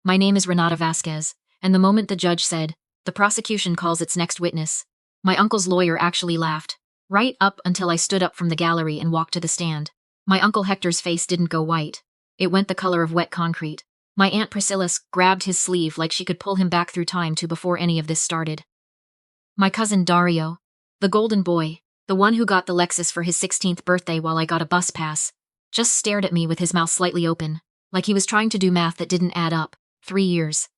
My name is Renata Vasquez, and the moment the judge said, "The prosecution calls its next witness," my uncle's lawyer actually laughed, right up until I stood up from the gallery and walked to the stand. My Uncle Hector's face didn't go white. It went the color of wet concrete. My Aunt Priscilla grabbed his sleeve like she could pull him back through time to before any of this started. My cousin Dario, the golden boy, the one who got the Lexus for his 16th birthday while I got a bus pass, just stared at me with his mouth slightly open, like he was trying to do math that didn't add up. 3 years.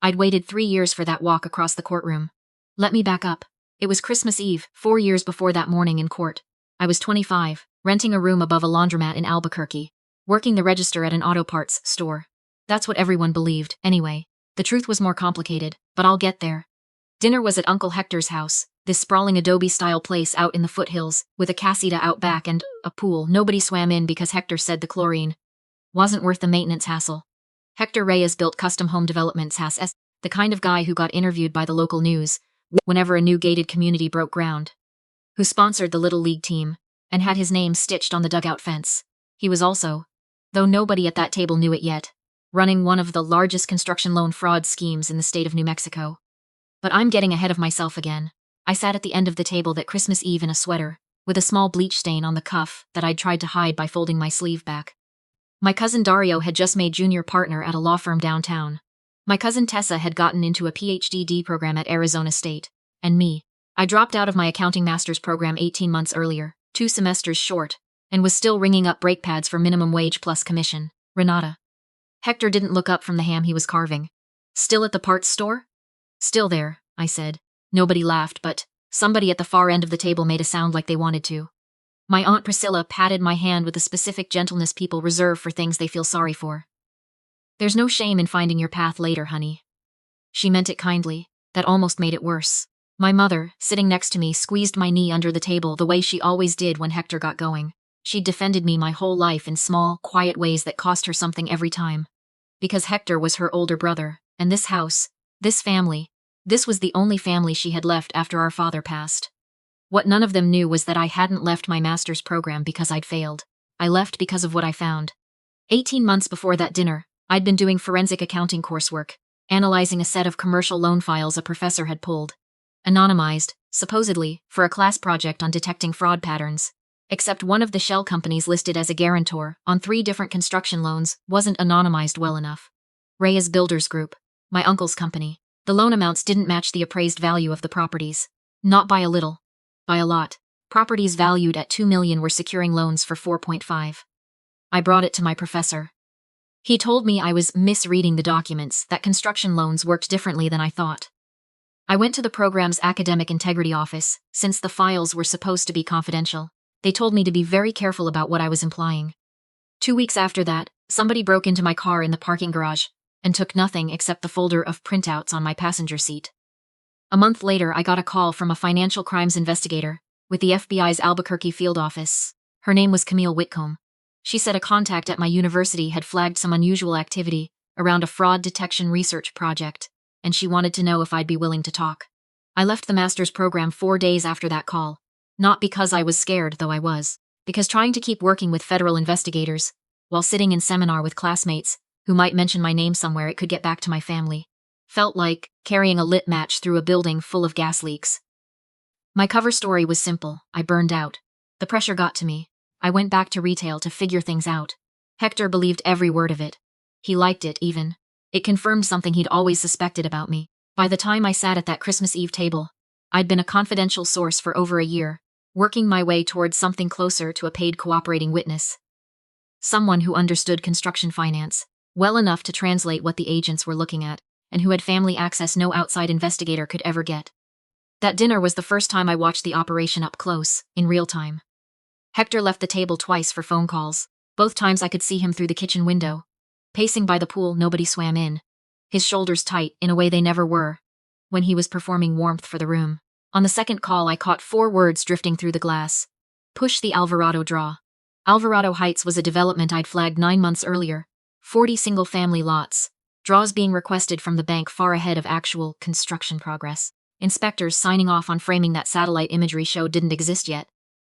I'd waited 3 years for that walk across the courtroom. Let me back up. It was Christmas Eve, 4 years before that morning in court. I was 25, renting a room above a laundromat in Albuquerque, working the register at an auto parts store. That's what everyone believed, anyway. The truth was more complicated, but I'll get there. Dinner was at Uncle Hector's house, this sprawling adobe-style place out in the foothills, with a casita out back and a pool nobody swam in because Hector said the chlorine wasn't worth the maintenance hassle. Hector Reyes built custom home developments as the kind of guy who got interviewed by the local news whenever a new gated community broke ground, who sponsored the Little League team, and had his name stitched on the dugout fence. He was also, though nobody at that table knew it yet, running one of the largest construction loan fraud schemes in the state of New Mexico. But I'm getting ahead of myself again. I sat at the end of the table that Christmas Eve in a sweater, with a small bleach stain on the cuff that I'd tried to hide by folding my sleeve back. My cousin Dario had just made junior partner at a law firm downtown. My cousin Tessa had gotten into a PhD program at Arizona State. And me. I dropped out of my accounting master's program 18 months earlier, 2 semesters short, and was still ringing up brake pads for minimum wage plus commission. Renata. Hector didn't look up from the ham he was carving. Still at the parts store? Still there, I said. Nobody laughed, but somebody at the far end of the table made a sound like they wanted to. My Aunt Priscilla patted my hand with the specific gentleness people reserve for things they feel sorry for. There's no shame in finding your path later, honey. She meant it kindly. That almost made it worse. My mother, sitting next to me, squeezed my knee under the table the way she always did when Hector got going. She'd defended me my whole life in small, quiet ways that cost her something every time. Because Hector was her older brother, and this house, this family, this was the only family she had left after our father passed. What none of them knew was that I hadn't left my master's program because I'd failed. I left because of what I found. 18 months before that dinner, I'd been doing forensic accounting coursework, analyzing a set of commercial loan files a professor had pulled, anonymized, supposedly, for a class project on detecting fraud patterns. Except one of the shell companies listed as a guarantor on 3 different construction loans wasn't anonymized well enough. Reyes Builders Group, my uncle's company. The loan amounts didn't match the appraised value of the properties. Not by a little. By a lot. Properties valued at $2 million were securing loans for 4.5. I brought it to my professor. He told me I was misreading the documents, that construction loans worked differently than I thought. I went to the program's academic integrity office, since the files were supposed to be confidential. They told me to be very careful about what I was implying. 2 weeks after that, somebody broke into my car in the parking garage and took nothing except the folder of printouts on my passenger seat. A month later, I got a call from a financial crimes investigator with the FBI's Albuquerque field office. Her name was Camille Whitcomb. She said a contact at my university had flagged some unusual activity around a fraud detection research project, and she wanted to know if I'd be willing to talk. I left the master's program 4 days after that call. Not because I was scared, though I was, because trying to keep working with federal investigators, while sitting in seminar with classmates who might mention my name somewhere it could get back to my family, felt like carrying a lit match through a building full of gas leaks. My cover story was simple. I burned out. The pressure got to me. I went back to retail to figure things out. Hector believed every word of it. He liked it, even. It confirmed something he'd always suspected about me. By the time I sat at that Christmas Eve table, I'd been a confidential source for over a year, working my way towards something closer to a paid cooperating witness. Someone who understood construction finance well enough to translate what the agents were looking at, and who had family access no outside investigator could ever get. That dinner was the first time I watched the operation up close, in real time. Hector left the table twice for phone calls. Both times I could see him through the kitchen window. Pacing by the pool nobody swam in. His shoulders tight, in a way they never were, when he was performing warmth for the room. On the second call I caught 4 words drifting through the glass. Push the Alvarado draw. Alvarado Heights was a development I'd flagged 9 months earlier. 40 single-family lots. Draws being requested from the bank far ahead of actual construction progress. Inspectors signing off on framing that satellite imagery showed didn't exist yet.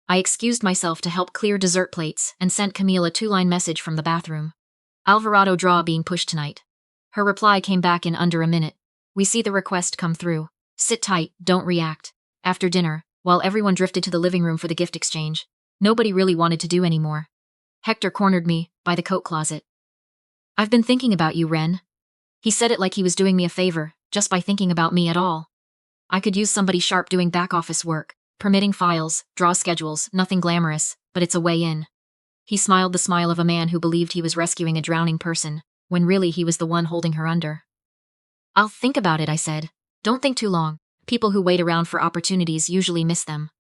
I excused myself to help clear dessert plates and sent Camille a 2-line message from the bathroom. Alvarado draw being pushed tonight. Her reply came back in under a minute. We see the request come through. Sit tight, don't react. After dinner, while everyone drifted to the living room for the gift exchange, nobody really wanted to do any more. Hector cornered me by the coat closet. I've been thinking about you, Ren. He said it like he was doing me a favor, just by thinking about me at all. I could use somebody sharp doing back office work, permitting files, draw schedules, nothing glamorous, but it's a way in. He smiled the smile of a man who believed he was rescuing a drowning person, when really he was the one holding her under. I'll think about it, I said. Don't think too long. People who wait around for opportunities usually miss them.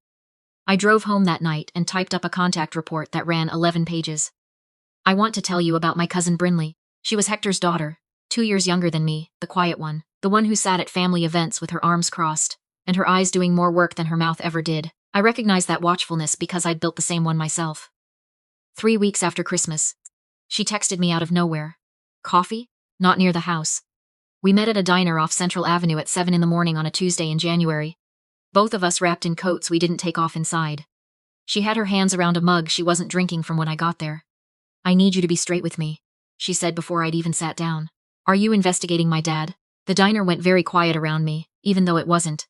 I drove home that night and typed up a contact report that ran 11 pages. I want to tell you about my cousin Brinley. She was Hector's daughter, 2 years younger than me, the quiet one, the one who sat at family events with her arms crossed, and her eyes doing more work than her mouth ever did. I recognized that watchfulness because I'd built the same one myself. 3 weeks after Christmas, she texted me out of nowhere. Coffee? Not near the house. We met at a diner off Central Avenue at 7 in the morning on a Tuesday in January. Both of us wrapped in coats we didn't take off inside. She had her hands around a mug she wasn't drinking from when I got there. I need you to be straight with me, she said before I'd even sat down. Are you investigating my dad? The diner went very quiet around me, even though it wasn't.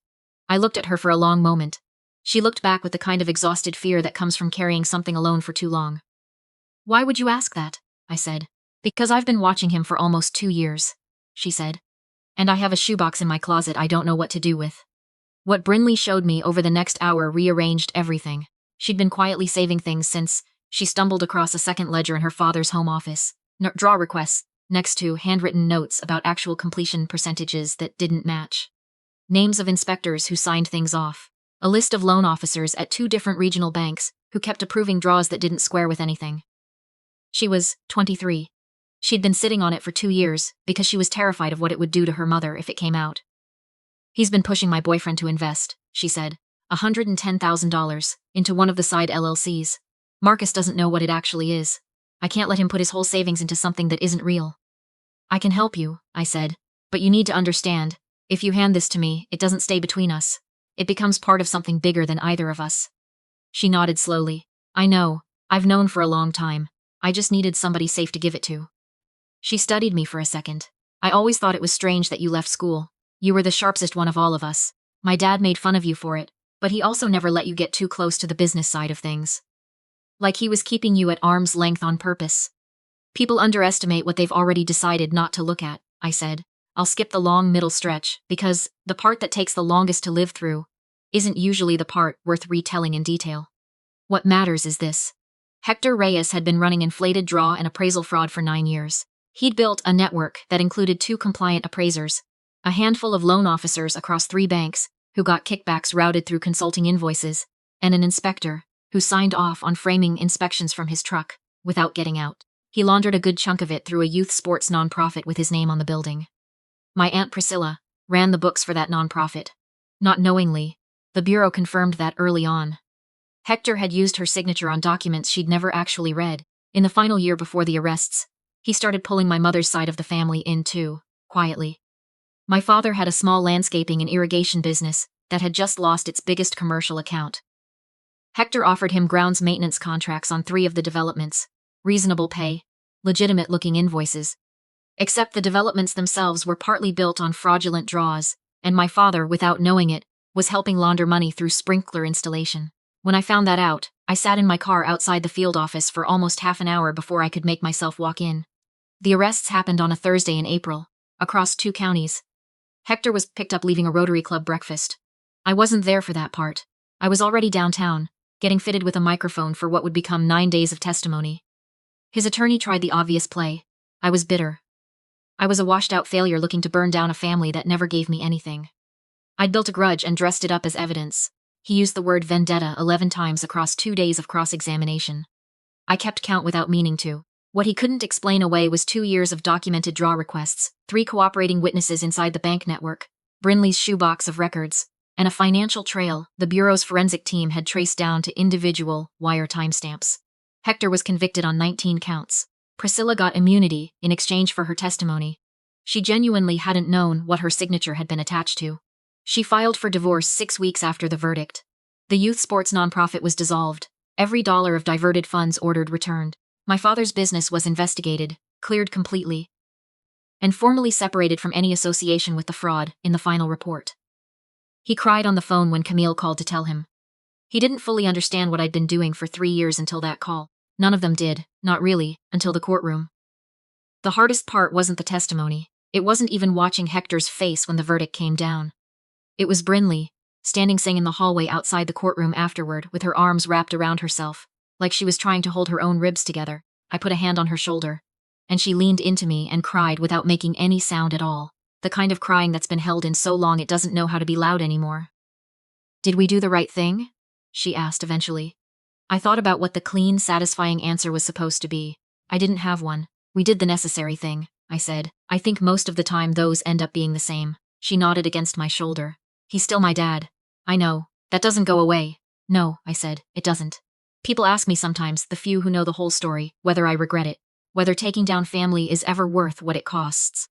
I looked at her for a long moment. She looked back with the kind of exhausted fear that comes from carrying something alone for too long. Why would you ask that? I said. Because I've been watching him for almost 2 years, she said. And I have a shoebox in my closet I don't know what to do with. What Brinley showed me over the next hour rearranged everything. She'd been quietly saving things since she stumbled across a second ledger in her father's home office. Draw requests, next to handwritten notes about actual completion percentages that didn't match. Names of inspectors who signed things off. A list of loan officers at 2 different regional banks who kept approving draws that didn't square with anything. She was 23. She'd been sitting on it for 2 years because she was terrified of what it would do to her mother if it came out. He's been pushing my boyfriend to invest, she said, $110,000 into one of the side LLCs. Marcus doesn't know what it actually is. I can't let him put his whole savings into something that isn't real. I can help you, I said, but you need to understand, if you hand this to me, it doesn't stay between us. It becomes part of something bigger than either of us. She nodded slowly. I know, I've known for a long time. I just needed somebody safe to give it to. She studied me for a second. I always thought it was strange that you left school. You were the sharpest one of all of us. My dad made fun of you for it, but he also never let you get too close to the business side of things. Like he was keeping you at arm's length on purpose. People underestimate what they've already decided not to look at, I said. I'll skip the long middle stretch, because the part that takes the longest to live through isn't usually the part worth retelling in detail. What matters is this. Hector Reyes had been running inflated draw and appraisal fraud for 9 years. He'd built a network that included 2 compliant appraisers, a handful of loan officers across 3 banks who got kickbacks routed through consulting invoices, and an inspector who signed off on framing inspections from his truck without getting out. He laundered a good chunk of it through a youth sports nonprofit with his name on the building. My Aunt Priscilla ran the books for that nonprofit. Not knowingly, the Bureau confirmed that early on. Hector had used her signature on documents she'd never actually read. In the final year before the arrests, he started pulling my mother's side of the family in too, quietly. My father had a small landscaping and irrigation business that had just lost its biggest commercial account. Hector offered him grounds maintenance contracts on 3 of the developments, reasonable pay, legitimate-looking invoices. Except the developments themselves were partly built on fraudulent draws, and my father, without knowing it, was helping launder money through sprinkler installation. When I found that out, I sat in my car outside the field office for almost half an hour before I could make myself walk in. The arrests happened on a Thursday in April, across 2 counties. Hector was picked up leaving a Rotary Club breakfast. I wasn't there for that part. I was already downtown, getting fitted with a microphone for what would become 9 days of testimony. His attorney tried the obvious play. I was bitter. I was a washed-out failure looking to burn down a family that never gave me anything. I'd built a grudge and dressed it up as evidence. He used the word vendetta 11 times across 2 days of cross-examination. I kept count without meaning to. What he couldn't explain away was 2 years of documented draw requests, 3 cooperating witnesses inside the bank network, Brinley's shoebox of records, and a financial trail the Bureau's forensic team had traced down to individual wire timestamps. Hector was convicted on 19 counts. Priscilla got immunity in exchange for her testimony. She genuinely hadn't known what her signature had been attached to. She filed for divorce 6 weeks after the verdict. The youth sports nonprofit was dissolved. Every dollar of diverted funds ordered returned. My father's business was investigated, cleared completely. and formally separated from any association with the fraud in the final report. He cried on the phone when Camille called to tell him. He didn't fully understand what I'd been doing for 3 years until that call. None of them did, not really, until the courtroom. The hardest part wasn't the testimony. It wasn't even watching Hector's face when the verdict came down. It was Brinley, standing in the hallway outside the courtroom afterward with her arms wrapped around herself, like she was trying to hold her own ribs together. I put a hand on her shoulder, and she leaned into me and cried without making any sound at all. The kind of crying that's been held in so long it doesn't know how to be loud anymore. "Did we do the right thing?" she asked eventually. I thought about what the clean, satisfying answer was supposed to be. I didn't have one. "We did the necessary thing," I said. "I think most of the time those end up being the same." She nodded against my shoulder. "He's still my dad." "I know. That doesn't go away." "No," I said, "it doesn't. People ask me sometimes, the few who know the whole story, whether I regret it, whether taking down family is ever worth what it costs.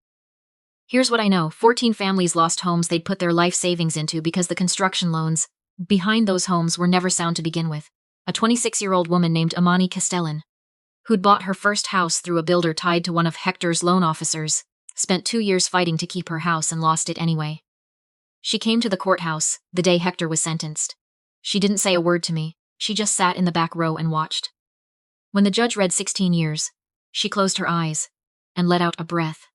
Here's what I know. 14 families lost homes they'd put their life savings into because the construction loans behind those homes were never sound to begin with. A 26-year-old woman named Amani Castellan, who'd bought her first house through a builder tied to one of Hector's loan officers, spent 2 years fighting to keep her house and lost it anyway. She came to the courthouse the day Hector was sentenced. She didn't say a word to me. She just sat in the back row and watched. When the judge read 16 years, she closed her eyes and let out a breath,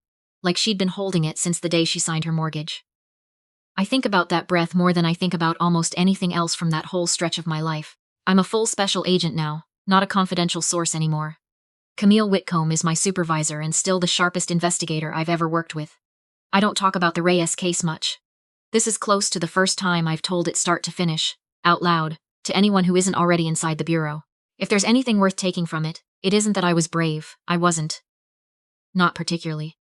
like she'd been holding it since the day she signed her mortgage. I think about that breath more than I think about almost anything else from that whole stretch of my life. I'm a full special agent now, not a confidential source anymore. Camille Whitcomb is my supervisor and still the sharpest investigator I've ever worked with. I don't talk about the Reyes case much. This is close to the first time I've told it start to finish, out loud, to anyone who isn't already inside the bureau. If there's anything worth taking from it, it isn't that I was brave. I wasn't. Not particularly.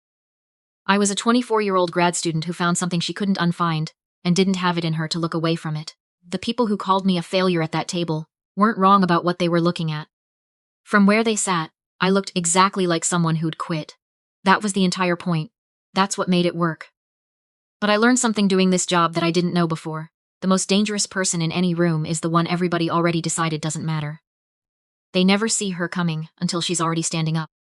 I was a 24-year-old grad student who found something she couldn't unfind, and didn't have it in her to look away from it. The people who called me a failure at that table weren't wrong about what they were looking at. From where they sat, I looked exactly like someone who'd quit. That was the entire point. That's what made it work. But I learned something doing this job that I didn't know before. The most dangerous person in any room is the one everybody already decided doesn't matter. They never see her coming until she's already standing up.